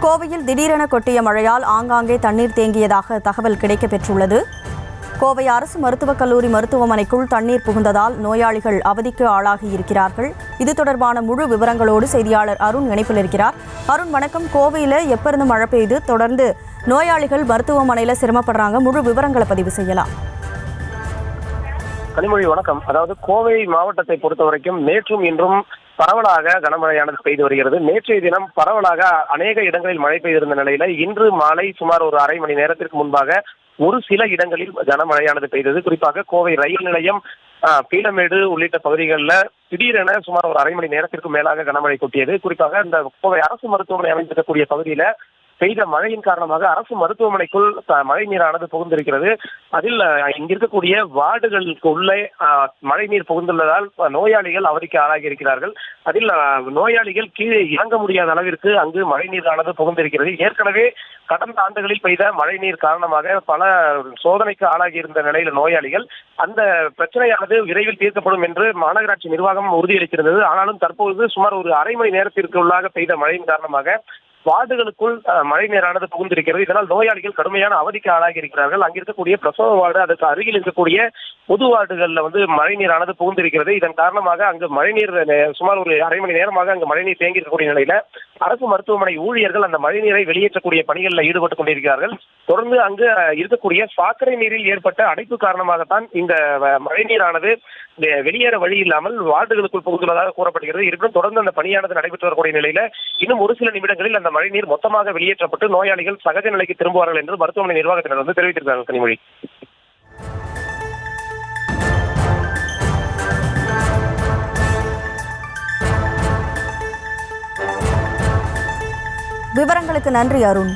கோவையில் திடீரென கொட்டிய மழையால் ஆங்காங்கே தண்ணீர் தேங்கியதாக தகவல் கிடைக்கப்பெற்றுள்ளது. கோவை அரசு மருத்துவக் கல்லூரி மருத்துவமனைக்குள் தண்ணீர் புகுந்ததால் நோயாளிகள் அவதிக்கு ஆளாகியிருக்கிறார்கள். இது தொடர்பான முழு விவரங்களோடு செய்தியாளர் அருண் இணைப்பில் இருக்கிறார். அருண், வணக்கம். கோவையில் எப்ப இருந்து மழை பெய்து தொடர்ந்து நோயாளிகள் மருத்துவமனையில் சிரமப்படுறாங்க, முழு விவரங்களை பதிவு செய்யலாம். கனிமொழி, வணக்கம். அதாவது கோவை மாவட்டத்தை பொறுத்த வரைக்கும் நேற்றும் இன்றும் பரவலாக கனமழையானது பெய்து வருகிறது. நேற்றைய தினம் பரவலாக அநேக இடங்களில் மழை பெய்திருந்த நிலையில இன்று மாலை சுமார் ஒரு அரை மணி நேரத்திற்கு முன்பாக ஒரு சில இடங்களில் கனமழையானது பெய்தது. குறிப்பாக கோவை ரயில் நிலையம், பீளமேடு உள்ளிட்ட பகுதிகளில் திடீரென சுமார் ஒரு அரை மணி நேரத்திற்கு மேலாக கனமழை கொட்டியது. குறிப்பாக இந்த கோவை அரசு மருத்துவமனை அமைந்திருக்கக்கூடிய பகுதியில பெய்த மழையின் காரணமாக அரசு மருத்துவமனைக்குள் மழை நீரானது புகுந்திருக்கிறது. அதில் இங்க இருக்கக்கூடிய வார்டுகளுக்கு உள்ளே மழை நீர் புகுந்துள்ளதால் நோயாளிகள் அவதிக்கு ஆளாகி இருக்கிறார்கள். அதில் நோயாளிகள் கீழே இறங்க முடியாத அளவிற்கு அங்கு மழை நீரானது புகுந்திருக்கிறது. ஏற்கனவே கடந்த ஆண்டுகளில் பெய்த மழை நீர் காரணமாக பல சோதனைக்கு ஆளாகி இருந்த நிலையில நோயாளிகள் அந்த பிரச்சனையானது விரைவில் தீர்க்கப்படும் என்று மாநகராட்சி நிர்வாகம் உறுதியளித்திருந்தது. ஆனாலும் தற்போது சுமார் ஒரு அரை மணி நேரத்திற்கு உள்ளாக பெய்த மழையின் காரணமாக வார்டுகளுக்குள் மழை நீரானது புகுந்திருக்கிறது. இதனால் நோயாளிகள் கடுமையான அவதிக்கு ஆளாகி இருக்கிறார்கள். அங்கிருக்கக்கூடிய பிரசவ வார்டு, அதுக்கு அருகில் இருக்கக்கூடிய பொது வார்டுகள்ல மழை நீரானது புகுந்திருக்கிறது. இதன் காரணமாக அங்கு மழைநீர் சுமார் ஒரு அரை மணி நேரமாக அங்கு மழைநீர் தேங்கி இருக்கக்கூடிய நிலையில அரசு மருத்துவமனை ஊழியர்கள் அந்த மழைநீரை வெளியேற்றக்கூடிய பணிகளில் ஈடுபட்டுக் கொண்டிருக்கிறார்கள். தொடர்ந்து அங்கு இருக்கக்கூடிய சாக்கடை நீரில் ஏற்பட்ட அடைப்பு காரணமாகத்தான் இந்த மழைநீரானது வெளியேற வழி இல்லாமல் வார்டுகளுக்குள் புகுந்துள்ளதாக கூறப்படுகிறது. இருப்பினும் தொடர்ந்து அந்த பணியானது நடைபெற்று வரக்கூடிய நிலையில இன்னும் ஒரு சில நிமிடங்களில் அந்த மழைநீர் மொத்தமாக வெளியேற்றப்பட்டு நோயாளிகள் சகஜ நிலைக்கு திரும்புவார்கள் என்று மருத்துவமனை நிர்வாகத்தினர் தெரிவித்திருக்கிறார்கள். கனிமொழி, விவரங்களுக்கு நன்றி அருண்.